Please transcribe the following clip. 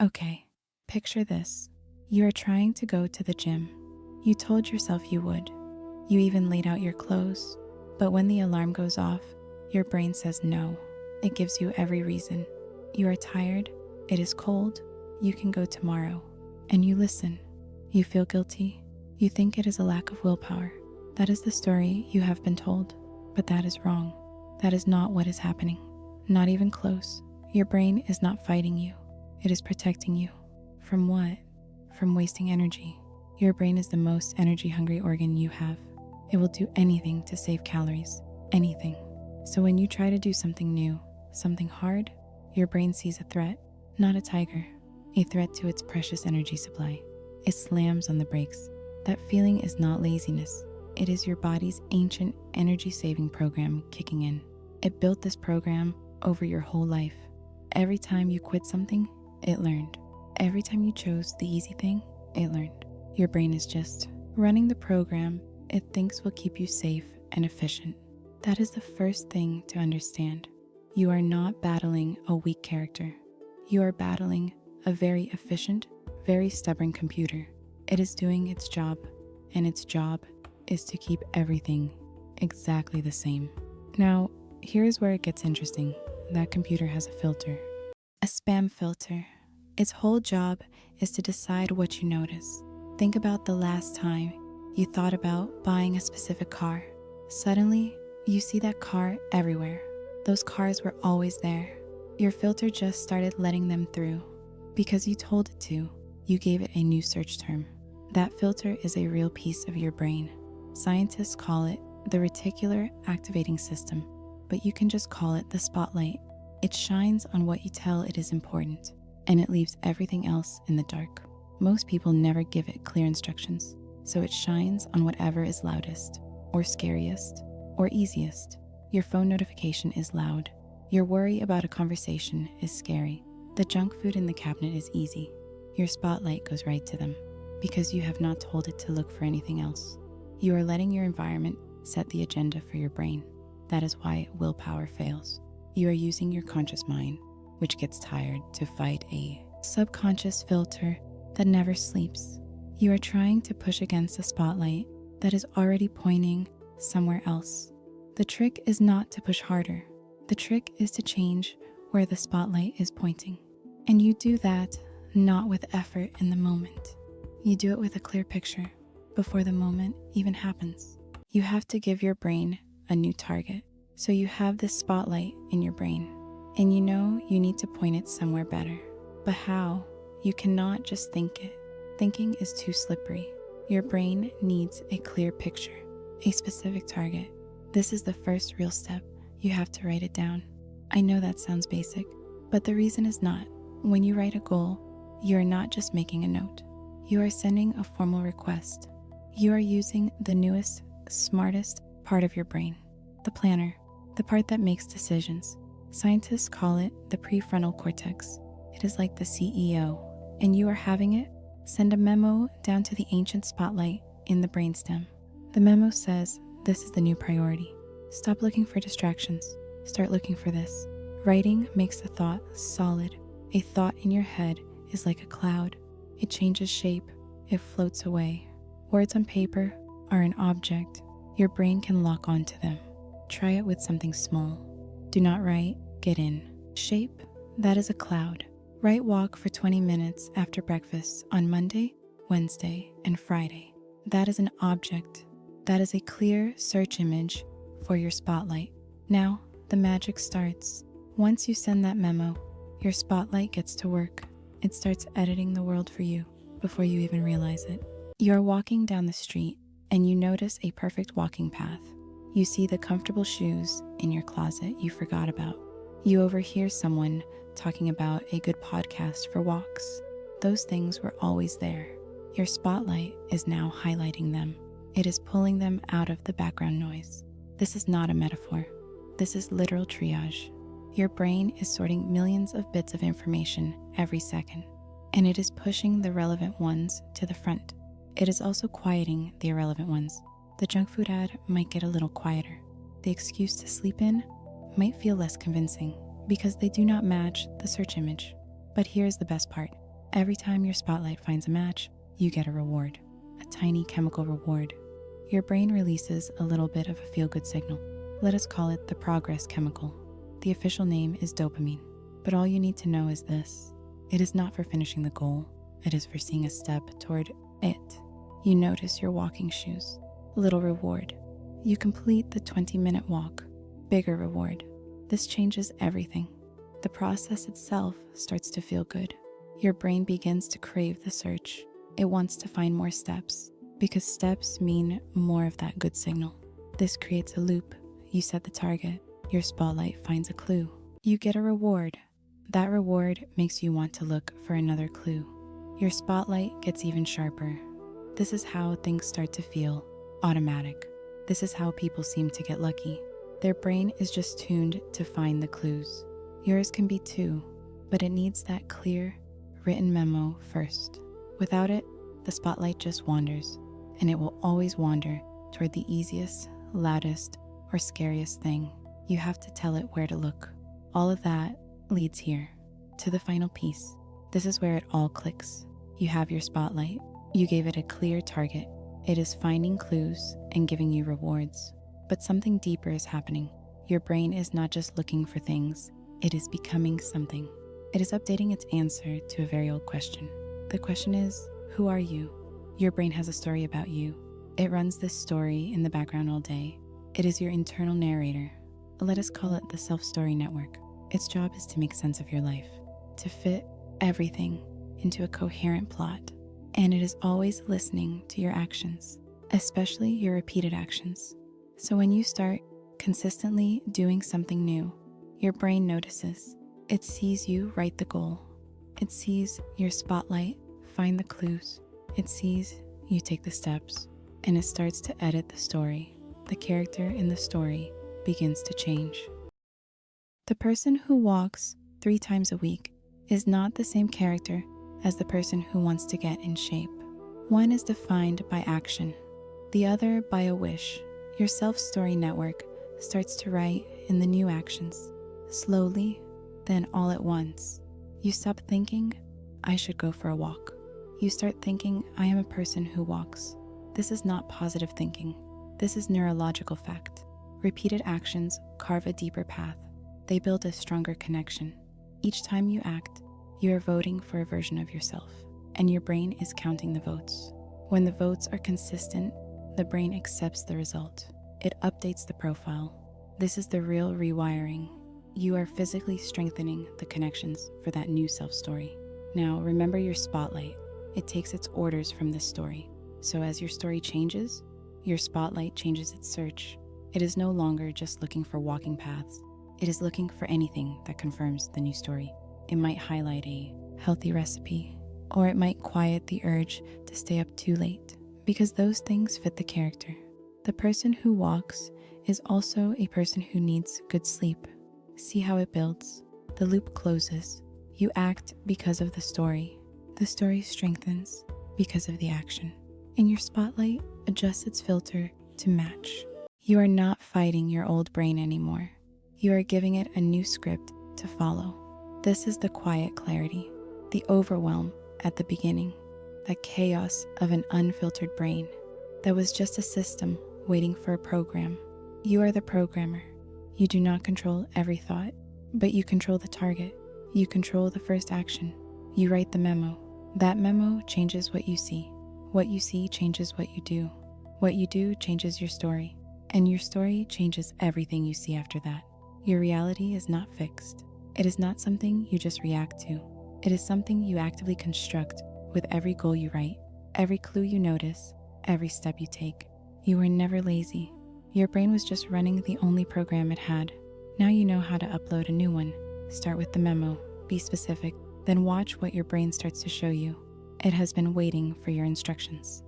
Okay, picture this. You are trying to go to the gym. You told yourself you would. You even laid out your clothes. But when the alarm goes off, your brain says no. It gives you every reason. You are tired. It is cold. You can go tomorrow. And you listen. You feel guilty. You think it is a lack of willpower. That is the story you have been told. But that is wrong. That is not what is happening. Not even close. Your brain is not fighting you. It is protecting you. From what? From wasting energy. Your brain is the most energy-hungry organ you have. It will do anything to save calories. Anything. So when you try to do something new, something hard, your brain sees a threat, not a tiger, a threat to its precious energy supply. It slams on the brakes. That feeling is not laziness. It is your body's ancient energy-saving program kicking in. It built this program over your whole life. Every time you quit something, it learned. Every time you chose the easy thing, it learned. Your brain is just running the program it thinks will keep you safe and efficient. That is the first thing to understand. You are not battling a weak character. You are battling a very efficient, very stubborn computer. It is doing its job, and its job is to keep everything exactly the same. Now, here is where it gets interesting. That computer has a filter. A spam filter. Its whole job is to decide what you notice. Think about the last time you thought about buying a specific car. Suddenly, you see that car everywhere. Those cars were always there. Your filter just started letting them through. Because you told it to, you gave it a new search term. That filter is a real piece of your brain. Scientists call it the reticular activating system, but you can just call it the spotlight. It shines on what you tell it is important, and it leaves everything else in the dark. Most people never give it clear instructions, so it shines on whatever is loudest, or scariest, or easiest. Your phone notification is loud. Your worry about a conversation is scary. The junk food in the cabinet is easy. Your spotlight goes right to them, because you have not told it to look for anything else. You are letting your environment set the agenda for your brain. That is why willpower fails. You are using your conscious mind, which gets tired, to fight a subconscious filter that never sleeps. You are trying to push against a spotlight that is already pointing somewhere else. The trick is not to push harder. The trick is to change where the spotlight is pointing. And you do that not with effort in the moment. You do it with a clear picture before the moment even happens. You have to give your brain a new target. So you have this spotlight in your brain, and you know you need to point it somewhere better. But how? You cannot just think it. Thinking is too slippery. Your brain needs a clear picture, a specific target. This is the first real step. You have to write it down. I know that sounds basic, but the reason is not. When you write a goal, you are not just making a note. You are sending a formal request. You are using the newest, smartest part of your brain, the planner. The part that makes decisions. Scientists call it the prefrontal cortex. It is like the CEO, and you are having it send a memo down to the ancient spotlight in the brainstem. The memo says, this is the new priority. Stop looking for distractions. Start looking for this. Writing makes the thought solid. A thought in your head is like a cloud. It changes shape. It floats away. Words on paper are an object. Your brain can lock onto them. Try it with something small. Do not write, get in. Shape, that is a cloud. Write walk for 20 minutes after breakfast on Monday, Wednesday, and Friday. That is an object. That is a clear search image for your spotlight. Now, the magic starts. Once you send that memo, your spotlight gets to work. It starts editing the world for you before you even realize it. You are walking down the street and you notice a perfect walking path. You see the comfortable shoes in your closet you forgot about. You overhear someone talking about a good podcast for walks. Those things were always there. Your spotlight is now highlighting them. It is pulling them out of the background noise. This is not a metaphor. This is literal triage. Your brain is sorting millions of bits of information every second, and it is pushing the relevant ones to the front. It is also quieting the irrelevant ones. The junk food ad might get a little quieter. The excuse to sleep in might feel less convincing because they do not match the search image. But here's the best part. Every time your spotlight finds a match, you get a reward, a tiny chemical reward. Your brain releases a little bit of a feel-good signal. Let us call it the progress chemical. The official name is dopamine. But all you need to know is this. It is not for finishing the goal. It is for seeing a step toward it. You notice your walking shoes. Little reward. You complete the 20-minute walk. Bigger reward. This changes everything. The process itself starts to feel good. Your brain begins to crave the search. It wants to find more steps because steps mean more of that good signal. This creates a loop. You set the target. Your spotlight finds a clue. You get a reward. That reward makes you want to look for another clue. Your spotlight gets even sharper. This is how things start to feel automatic. This is how people seem to get lucky. Their brain is just tuned to find the clues. Yours can be too, but it needs that clear, written memo first. Without it, the spotlight just wanders, and it will always wander toward the easiest, loudest, or scariest thing. You have to tell it where to look. All of that leads here, to the final piece. This is where it all clicks. You have your spotlight. You gave it a clear target. It is finding clues and giving you rewards. But something deeper is happening. Your brain is not just looking for things. It is becoming something. It is updating its answer to a very old question. The question is, who are you? Your brain has a story about you. It runs this story in the background all day. It is your internal narrator. Let us call it the self-story network. Its job is to make sense of your life, to fit everything into a coherent plot. And it is always listening to your actions, especially your repeated actions. So when you start consistently doing something new, your brain notices. It sees you write the goal. It sees your spotlight find the clues. It sees you take the steps, and it starts to edit the story. The character in the story begins to change. The person who walks 3 times a week is not the same character as the person who wants to get in shape. One is defined by action, the other by a wish. Your self-story network starts to write in the new actions. Slowly, then all at once. You stop thinking, I should go for a walk. You start thinking, I am a person who walks. This is not positive thinking. This is neurological fact. Repeated actions carve a deeper path. They build a stronger connection. Each time you act, you are voting for a version of yourself, and your brain is counting the votes. When the votes are consistent, the brain accepts the result. It updates the profile. This is the real rewiring. You are physically strengthening the connections for that new self-story. Now, remember your spotlight. It takes its orders from this story. So as your story changes, your spotlight changes its search. It is no longer just looking for walking paths. It is looking for anything that confirms the new story. It might highlight a healthy recipe, or it might quiet the urge to stay up too late, because those things fit the character. The person who walks is also a person who needs good sleep. See how it builds. The loop closes. You act because of the story. The story strengthens because of the action. And your spotlight adjusts its filter to match. You are not fighting your old brain anymore. You are giving it a new script to follow. This is the quiet clarity, the overwhelm at the beginning, the chaos of an unfiltered brain that was just a system waiting for a program. You are the programmer. You do not control every thought, but you control the target. You control the first action. You write the memo. That memo changes what you see. What you see changes what you do. What you do changes your story. And your story changes everything you see after that. Your reality is not fixed. It is not something you just react to. It is something you actively construct with every goal you write, every clue you notice, every step you take. You were never lazy. Your brain was just running the only program it had. Now you know how to upload a new one. Start with the memo, be specific, then watch what your brain starts to show you. It has been waiting for your instructions.